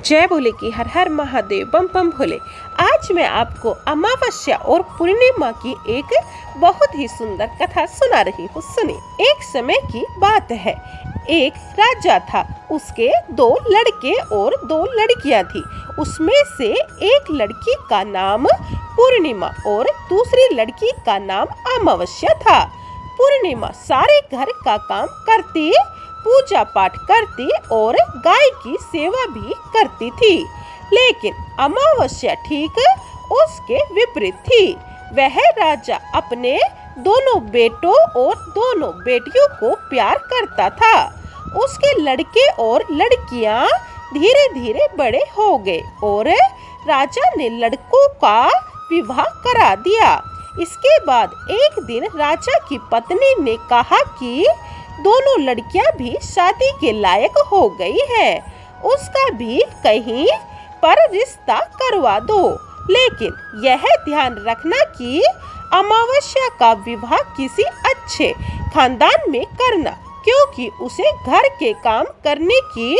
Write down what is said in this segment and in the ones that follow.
जय भोले की हर हर महादेव बम बम भोले। आज मैं आपको अमावस्या और पूर्णिमा की एक बहुत ही सुंदर कथा सुना रही हूँ। सुनिए। एक समय की बात है, एक राजा था। उसके 2 लड़के और 2 लड़कियां थी। उसमें से एक लड़की का नाम पूर्णिमा और दूसरी लड़की का नाम अमावस्या था। पूर्णिमा सारे घर का काम करती, पूजा पाठ करती और गाय की सेवा भी करती थी। लेकिन अमावस्या ठीक उसके विपरीत थी। वह राजा अपने दोनों बेटों और दोनों बेटियों को प्यार करता था। उसके लड़के और लड़कियां धीरे धीरे बड़े हो गए और राजा ने लड़कों का विवाह करा दिया। इसके बाद एक दिन राजा की पत्नी ने कहा कि दोनों लड़कियां भी शादी के लायक हो गई है, उसका भी कहीं पर रिश्ता करवा दो। लेकिन यह ध्यान रखना कि अमावस्या का विवाह किसी अच्छे खानदान में करना, क्योंकि उसे घर के काम करने की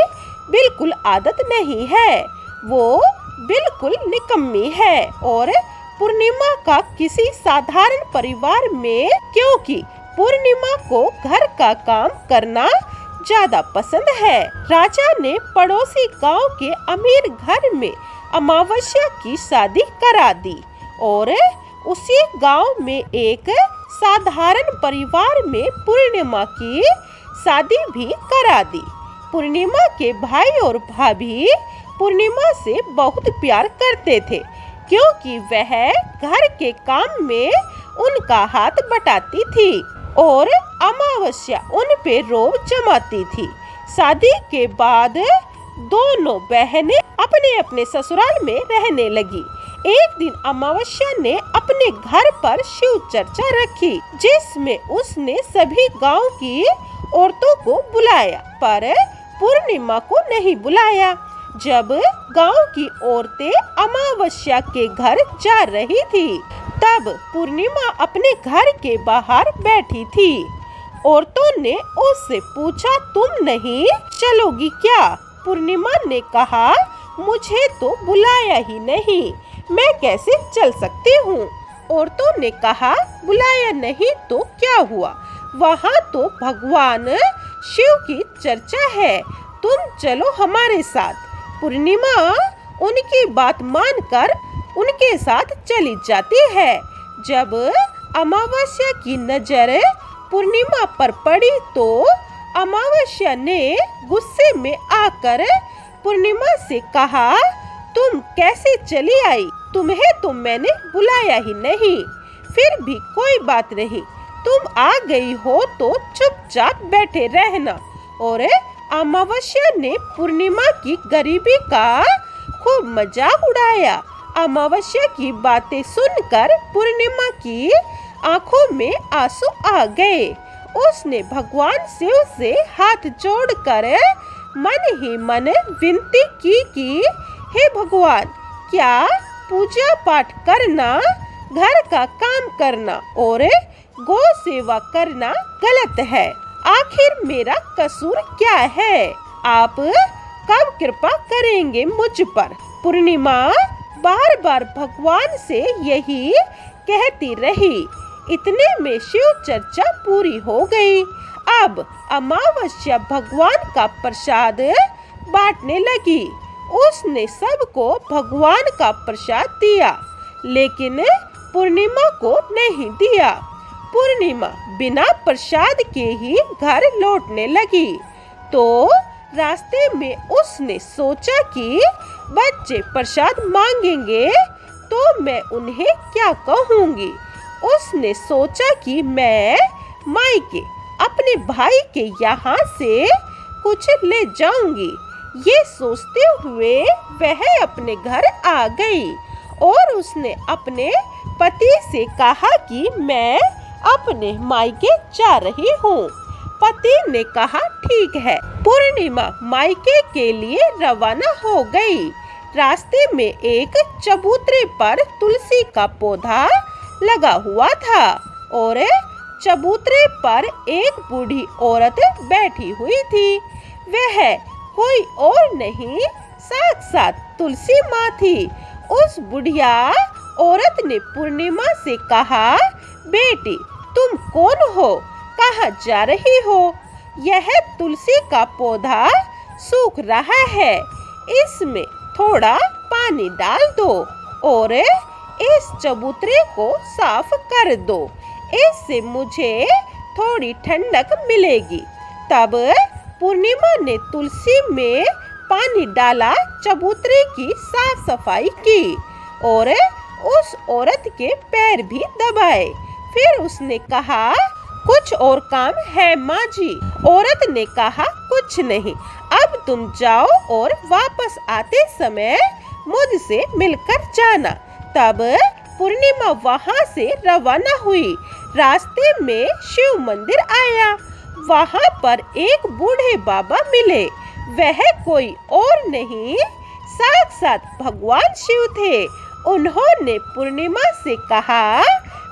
बिल्कुल आदत नहीं है, वो बिल्कुल निकम्मी है। और पूर्णिमा का किसी साधारण परिवार में, क्योंकि पूर्णिमा को घर का काम करना ज्यादा पसंद है। राजा ने पड़ोसी गांव के अमीर घर में अमावस्या की शादी करा दी और उसी गांव में एक साधारण परिवार में पूर्णिमा की शादी भी करा दी। पूर्णिमा के भाई और भाभी पूर्णिमा से बहुत प्यार करते थे, क्योंकि वह घर के काम में उनका हाथ बटाती थी और अमावस्या उन पे रोब जमाती थी। शादी के बाद दोनों बहनें अपने अपने ससुराल में रहने लगी। एक दिन अमावस्या ने अपने घर पर शिव चर्चा रखी, जिसमें उसने सभी गांव की औरतों को बुलाया, पर पूर्णिमा को नहीं बुलाया। जब गांव की औरतें अमावस्या के घर जा रही थी, तब पूर्णिमा अपने घर के बाहर बैठी थी। औरतों ने उससे पूछा, तुम नहीं चलोगी क्या? पूर्णिमा ने कहा, मुझे तो बुलाया ही नहीं, मैं कैसे चल सकती हूँ। औरतों ने कहा, बुलाया नहीं तो क्या हुआ, वहाँ तो भगवान शिव की चर्चा है, तुम चलो हमारे साथ। पूर्णिमा उनकी बात मानकर उनके साथ चली जाती है। जब अमावस्या की नजर पूर्णिमा पर पड़ी तो अमावस्या ने गुस्से में आकर पूर्णिमा से कहा, तुम कैसे चली आई, तुम्हें तो मैंने बुलाया ही नहीं। फिर भी कोई बात नहीं, तुम आ गई हो तो चुपचाप बैठे रहना। और अमावस्या ने पूर्णिमा की गरीबी का खूब मजाक उड़ाया। अमावस्या की बातें सुनकर पूर्णिमा की आंखों में आंसू आ गए। उसने भगवान शिव से हाथ जोड़कर मन ही मन विनती की कि हे भगवान, क्या पूजा पाठ करना, घर का काम करना और गौ सेवा करना गलत है? आखिर मेरा कसूर क्या है? आप कब कृपा करेंगे मुझ पर? पूर्णिमा बार बार भगवान से यही कहती रही। इतने में शिव चर्चा पूरी हो गई। अब अमावस्या भगवान का प्रसाद बांटने लगी। उसने सबको भगवान का प्रसाद दिया, लेकिन पूर्णिमा को नहीं दिया। पूर्णिमा बिना प्रसाद के ही घर लौटने लगी तो रास्ते में उसने सोचा कि बच्चे प्रसाद मांगेंगे तो मैं उन्हें क्या कहूँगी। उसने सोचा कि मैं मायके अपने भाई के यहाँ से कुछ ले जाऊंगी। ये सोचते हुए वह अपने घर आ गई और उसने अपने पति से कहा कि मैं अपने मायके जा रही हूँ। पति ने कहा, ठीक है। पूर्णिमा मायके के लिए रवाना हो गई। रास्ते में एक चबूतरे पर तुलसी का पौधा लगा हुआ था और चबूतरे पर एक बूढ़ी औरत बैठी हुई थी। वह कोई और नहीं, साक्षात तुलसी माँ थी। उस बुढ़िया औरत ने पूर्णिमा से कहा, बेटी तुम कौन हो, कहाँ जा रही हो? यह तुलसी का पौधा सूख रहा है, इसमें थोड़ा पानी डाल दो और इस चबूतरे को साफ कर दो, इससे मुझे थोड़ी ठंडक मिलेगी। तब पूर्णिमा ने तुलसी में पानी डाला, चबूतरे की साफ सफाई की और उस औरत के पैर भी दबाए। फिर उसने कहा, कुछ और काम है माँ जी? औरत ने कहा, कुछ नहीं, अब तुम जाओ और वापस आते समय मुझसे मिलकर जाना। तब पूर्णिमा वहां से रवाना हुई। रास्ते में शिव मंदिर आया। वहां पर एक बूढ़े बाबा मिले। वह कोई और नहीं, साक्षात भगवान शिव थे। उन्होंने पूर्णिमा से कहा,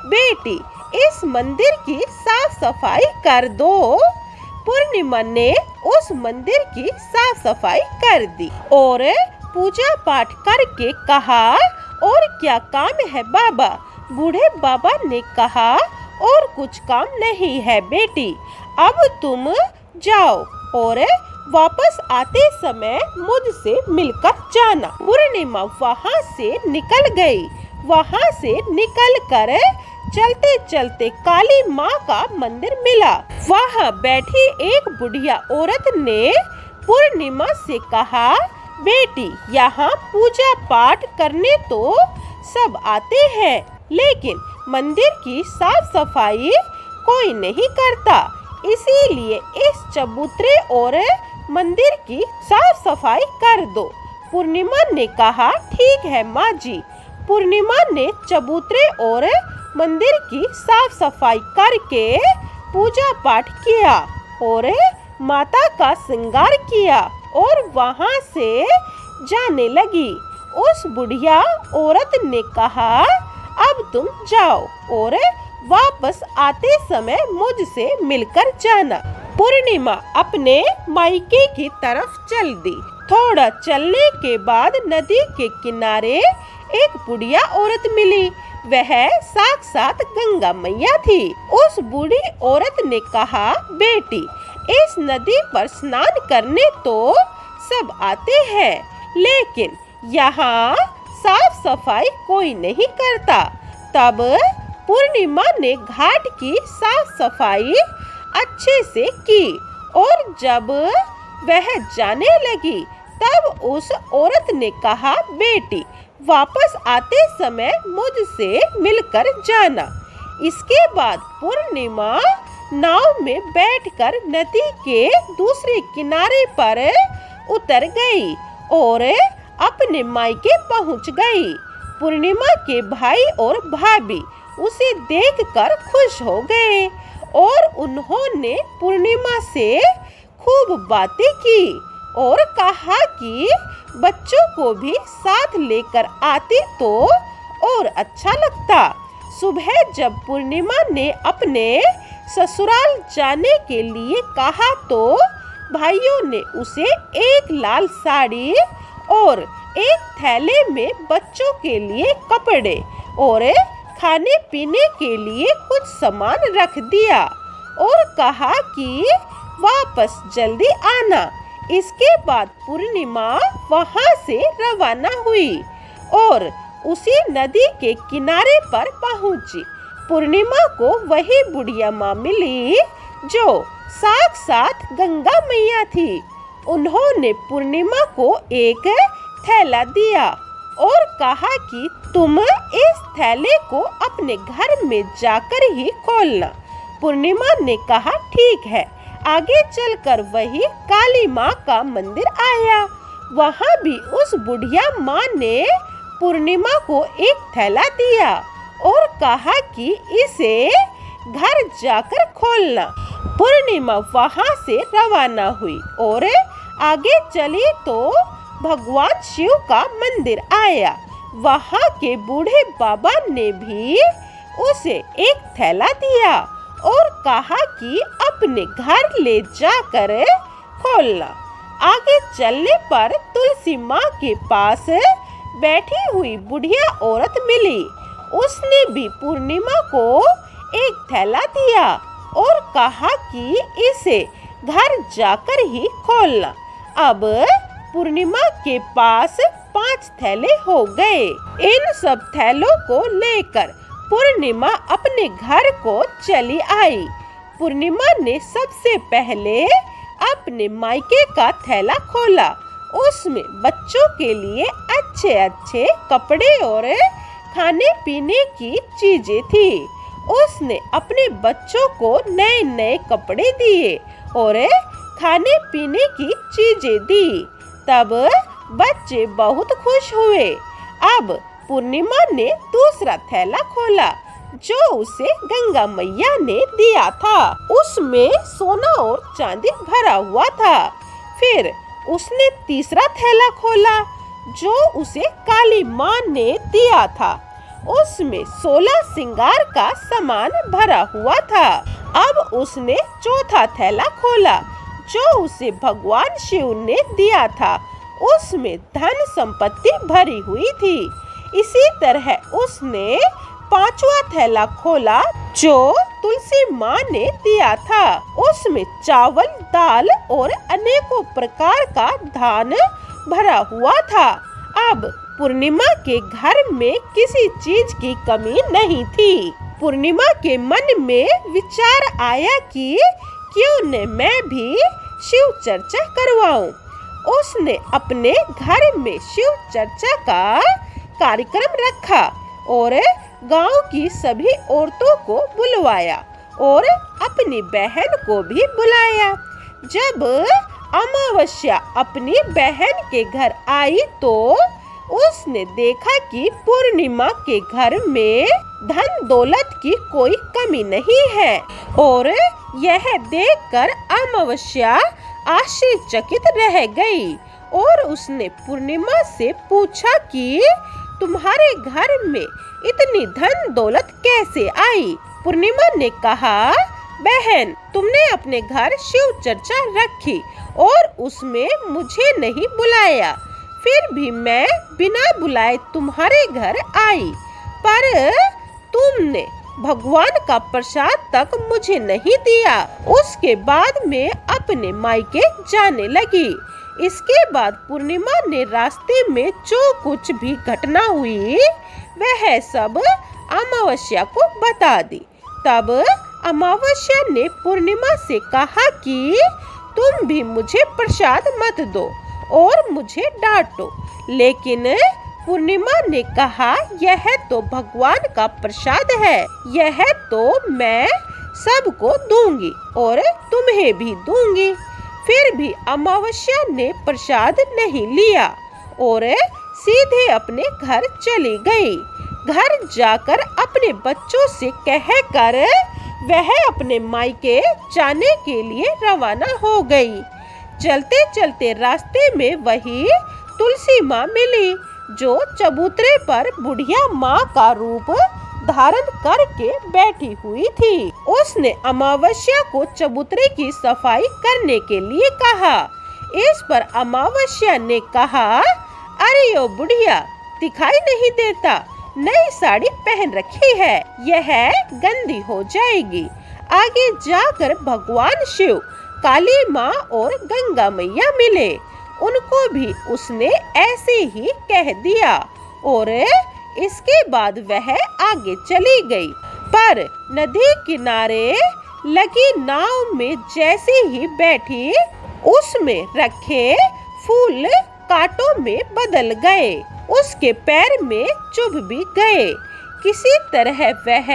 बेटी इस मंदिर की साफ सफाई कर दो। पूर्णिमा ने उस मंदिर की साफ सफाई कर दी और पूजा पाठ करके कहा, और क्या काम है बाबा? बूढ़े बाबा ने कहा, और कुछ काम नहीं है बेटी, अब तुम जाओ और वापस आते समय मुझसे मिलकर जाना। पूर्णिमा वहां से निकल गई। वहां से निकलकर चलते चलते काली माँ का मंदिर मिला। वहां बैठी एक बुढ़िया औरत ने पूर्णिमा से कहा, बेटी यहाँ पूजा पाठ करने तो सब आते हैं, लेकिन मंदिर की साफ सफाई कोई नहीं करता, इसीलिए इस चबूतरे और मंदिर की साफ सफाई कर दो। पूर्णिमा ने कहा, ठीक है माँ जी। पूर्णिमा ने चबूतरे और मंदिर की साफ सफाई करके पूजा पाठ किया और माता का श्रृंगार किया और वहां से जाने लगी। उस बुढ़िया औरत ने कहा, अब तुम जाओ और वापस आते समय मुझसे मिलकर जाना। पूर्णिमा अपने मायके की तरफ चल दी। थोड़ा चलने के बाद नदी के किनारे एक बुढ़िया औरत मिली। वह साक्षात गंगा मैया थी। उस बूढ़ी औरत ने कहा, बेटी इस नदी पर स्नान करने तो सब आते हैं, लेकिन यहाँ साफ सफाई कोई नहीं करता। तब पूर्णिमा ने घाट की साफ सफाई अच्छे से की और जब वह जाने लगी तब उस औरत ने कहा, बेटी वापस आते समय मुझसे मिलकर जाना। इसके बाद पूर्णिमा नाव में बैठकर नदी के दूसरे किनारे पर उतर गई और अपने मायके पहुंच गई। पूर्णिमा के भाई और भाभी उसे देखकर खुश हो गए और उन्होंने पूर्णिमा से खूब बातें की और कहा कि बच्चों को भी साथ लेकर आते तो और अच्छा लगता। सुबह जब पूर्णिमा ने अपने ससुराल जाने के लिए कहा तो भाइयों ने उसे एक लाल साड़ी और एक थैले में बच्चों के लिए कपड़े और खाने पीने के लिए कुछ सामान रख दिया और कहा कि वापस जल्दी आना। इसके बाद पूर्णिमा वहां से रवाना हुई और उसी नदी के किनारे पर पहुंची। पूर्णिमा को वही बुढ़िया माँ मिली जो साक्षात गंगा मैया थी। उन्होंने पूर्णिमा को एक थैला दिया और कहा कि तुम इस थैले को अपने घर में जाकर ही खोलना। पूर्णिमा ने कहा, ठीक है। आगे चलकर वही काली माँ का मंदिर आया। वहाँ भी उस बुढ़िया माँ ने पूर्णिमा को एक थैला दिया और कहा कि इसे घर जाकर खोलना। पूर्णिमा वहाँ से रवाना हुई और आगे चली तो भगवान शिव का मंदिर आया। वहाँ के बूढ़े बाबा ने भी उसे एक थैला दिया और कहा कि अपने घर ले जाकर खोलना। आगे चलने पर तुलसी माँ के पास बैठी हुई बुढ़िया औरत मिली। उसने भी पूर्णिमा को एक थैला दिया और कहा कि इसे घर जाकर ही खोलना। अब पूर्णिमा के पास 5 थैले हो गए। इन सब थैलों को लेकर पूर्णिमा अपने घर को चली आई। पूर्णिमा ने सबसे पहले अपने मायके का थैला खोला। उसमें बच्चों के लिए अच्छे अच्छे कपड़े और खाने पीने की चीजें थी। उसने अपने बच्चों को नए नए कपड़े दिए और खाने पीने की चीजें दी। तब बच्चे बहुत खुश हुए। अब पूर्णिमा ने दूसरा थैला खोला जो उसे गंगा मैया ने दिया था। उसमें सोना और चांदी भरा हुआ था। फिर उसने तीसरा थैला खोला जो उसे काली माँ ने दिया था। उसमें 16 श्रृंगार का सामान भरा हुआ था। अब उसने चौथा थैला खोला जो उसे भगवान शिव ने दिया था। उसमें धन संपत्ति भरी हुई थी। इसी तरह उसने 5वां थैला खोला जो तुलसी माँ ने दिया था। उसमें चावल, दाल और अनेकों प्रकार का धान भरा हुआ था। अब पूर्णिमा के घर में किसी चीज की कमी नहीं थी। पूर्णिमा के मन में विचार आया कि क्यों न मैं भी शिव चर्चा करवाऊं। उसने अपने घर में शिव चर्चा का कार्यक्रम रखा और गांव की सभी औरतों को बुलवाया और अपनी बहन को भी बुलाया। जब अमावस्या अपनी बहन के घर आई तो उसने देखा कि पूर्णिमा के घर में धन दौलत की कोई कमी नहीं है और यह देखकर अमावस्या आश्चर्यचकित रह गई और उसने पूर्णिमा से पूछा कि तुम्हारे घर में इतनी धन दौलत कैसे आई। पूर्णिमा ने कहा, बहन, तुमने अपने घर शिव चर्चा रखी और उसमें मुझे नहीं बुलाया। फिर भी मैं बिना बुलाए तुम्हारे घर आई, पर तुमने भगवान का प्रसाद तक मुझे नहीं दिया। उसके बाद मैं अपने मायके जाने लगी। इसके बाद पूर्णिमा ने रास्ते में जो कुछ भी घटना हुई वह सब अमावस्या को बता दी। तब अमावस्या ने पूर्णिमा से कहा कि तुम भी मुझे प्रसाद मत दो और मुझे डांटो। लेकिन पूर्णिमा ने कहा, यह तो भगवान का प्रसाद है, यह तो मैं सबको दूंगी और तुम्हें भी दूंगी। फिर भी अमावस्या ने प्रसाद नहीं लिया और सीधे अपने घर चली गई। घर जाकर अपने बच्चों से कहकर वह अपने मायके जाने के लिए रवाना हो गई। चलते चलते रास्ते में वही तुलसी माँ मिली जो चबूतरे पर बुढ़िया माँ का रूप धारण करके बैठी हुई थी। उसने अमावस्या को चबूतरे की सफाई करने के लिए कहा। इस पर अमावस्या ने कहा, अरे ओ बुढ़िया, दिखाई नहीं देता, नई साड़ी पहन रखी है, यह गंदी हो जाएगी। आगे जाकर भगवान शिव, काली माँ और गंगा मैया मिले। उनको भी उसने ऐसे ही कह दिया और इसके बाद वह आगे चली गई। पर नदी किनारे लगी नाव में जैसे ही बैठी, उसमें रखे फूल कांटों में बदल गए, उसके पैर में चुभ भी गए। किसी तरह वह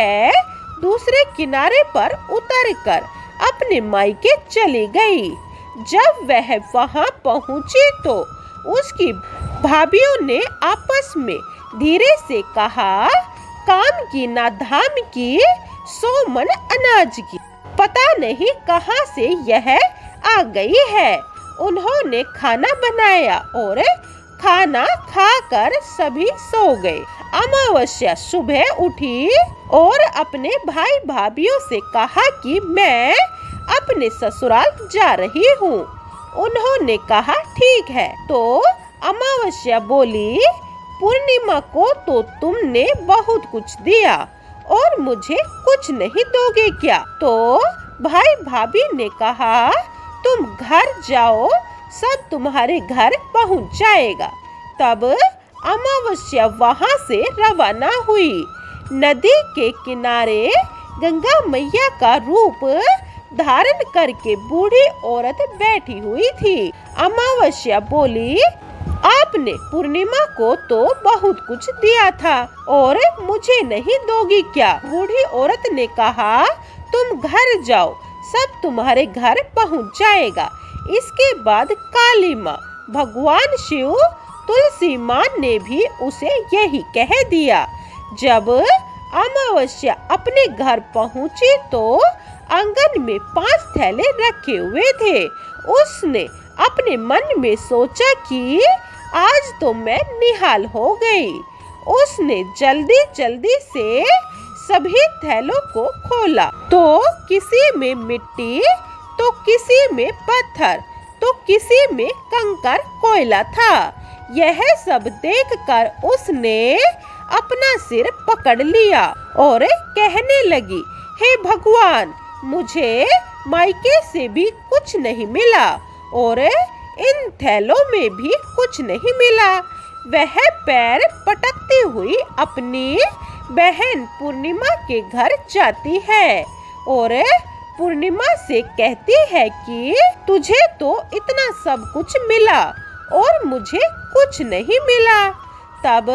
दूसरे किनारे पर उतरकर अपने मायके चली गई। जब वह वहां पहुंची तो उसकी भाभियों ने आपस में धीरे से कहा, काम की ना धाम की, 100 मन अनाज की, पता नहीं कहां से यह आ गई है। उन्होंने खाना बनाया और खाना खाकर सभी सो गए। अमावस्या सुबह उठी और अपने भाई भाभियों से कहा कि मैं अपने ससुराल जा रही हूँ। उन्होंने कहा ठीक है। तो अमावस्या बोली, पूर्णिमा को तो तुमने बहुत कुछ दिया और मुझे कुछ नहीं दोगे क्या? तो भाई भाभी ने कहा, तुम घर जाओ, सब तुम्हारे घर पहुंच जाएगा। तब अमावस्या वहां से रवाना हुई। नदी के किनारे गंगा मैया का रूप धारण करके बूढ़ी औरत बैठी हुई थी। अमावस्या बोली, आपने पूर्णिमा को तो बहुत कुछ दिया था और मुझे नहीं दोगी क्या? बूढ़ी औरत ने कहा, तुम घर जाओ, सब तुम्हारे घर पहुंच जाएगा। इसके बाद काली माँ, भगवान शिव, तुलसी माँ ने भी उसे यही कह दिया। जब अमावस्या अपने घर पहुंची तो आंगन में 5 थैले रखे हुए थे। उसने अपने मन में सोचा कि आज तो मैं निहाल हो गई। उसने जल्दी जल्दी से सभी थैलों को खोला तो किसी में मिट्टी, तो किसी में पत्थर, तो किसी में कंकड़ कोयला था। यह सब देखकर उसने अपना सिर पकड़ लिया और कहने लगी, हे भगवान, मुझे मायके से भी कुछ नहीं मिला और इन थैलों में भी कुछ नहीं मिला। वह पैर पटकती हुई अपनी बहन पूर्णिमा के घर जाती है और पूर्णिमा से कहती है कि तुझे तो इतना सब कुछ मिला और मुझे कुछ नहीं मिला। तब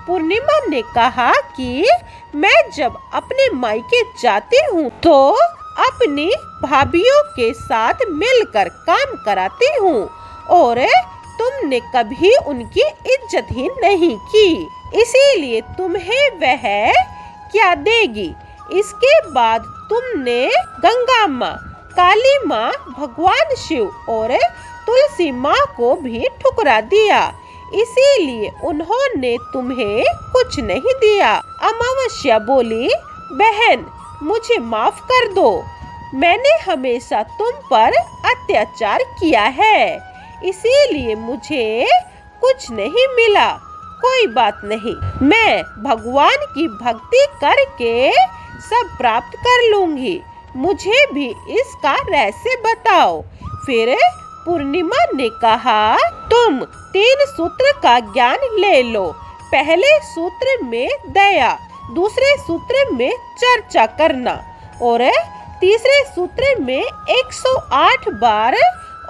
पूर्णिमा ने कहा कि मैं जब अपने मायके जाती हूँ तो अपनी भाभीयों के साथ मिलकर काम कराती हूँ और तुमने कभी उनकी इज्जत ही नहीं की, इसीलिए तुम्हें वह क्या देगी? इसके बाद तुमने गंगा माँ, काली माँ, भगवान शिव और तुलसी माँ को भी ठुकरा दिया, इसीलिए उन्होंने तुम्हें कुछ नहीं दिया। अमावस्या बोली, बहन, मुझे माफ कर दो, मैंने हमेशा तुम पर अत्याचार किया है, इसीलिए मुझे कुछ नहीं मिला। कोई बात नहीं, मैं भगवान की भक्ति करके सब प्राप्त कर लूंगी, मुझे भी इसका रहस्य बताओ। फिर पूर्णिमा ने कहा, तुम 3 सूत्र का ज्ञान ले लो। पहले सूत्र में दया, दूसरे सूत्र में चर्चा करना और तीसरे सूत्र में 108 बार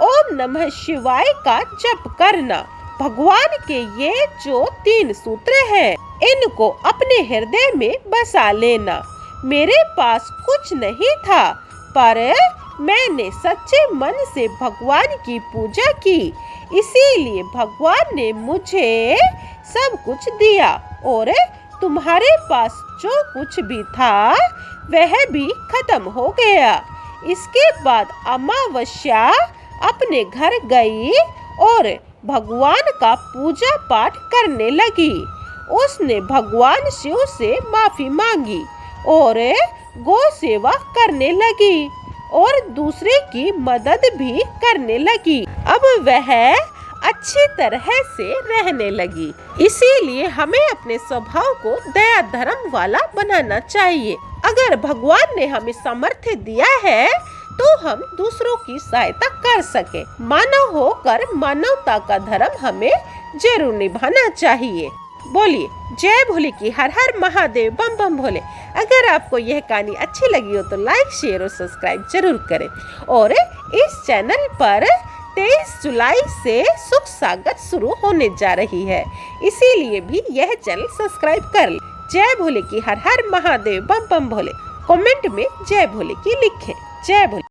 ओम नमः शिवाय का जप करना। भगवान के ये जो 3 सूत्र हैं, इनको अपने हृदय में बसा लेना। मेरे पास कुछ नहीं था, पर मैंने सच्चे मन से भगवान की पूजा की, इसीलिए भगवान ने मुझे सब कुछ दिया और तुम्हारे पास जो कुछ भी था वह भी खत्म हो गया। इसके बाद अमावस्या अपने घर गई और भगवान का पूजा पाठ करने लगी। उसने भगवान शिव से माफी मांगी और गौ सेवा करने लगी और दूसरे की मदद भी करने लगी। अब वह अच्छी तरह से रहने लगी। इसीलिए हमें अपने स्वभाव को दया धर्म वाला बनाना चाहिए। अगर भगवान ने हमें सामर्थ्य दिया है तो हम दूसरों की सहायता कर सके। मानव होकर मानवता का धर्म हमें जरूर निभाना चाहिए। बोलिए जय भोले की हर हर महादेव, बम बम भोले। अगर आपको यह कहानी अच्छी लगी हो तो लाइक, शेयर और सब्सक्राइब जरूर करें। और इस चैनल पर 23 जुलाई से सुख सागर शुरू होने जा रही है, इसीलिए भी यह चैनल सब्सक्राइब कर ले। जय भोले की हर हर महादेव, बम बम भोले। कमेंट में जय भोले की लिखें। जय भोले।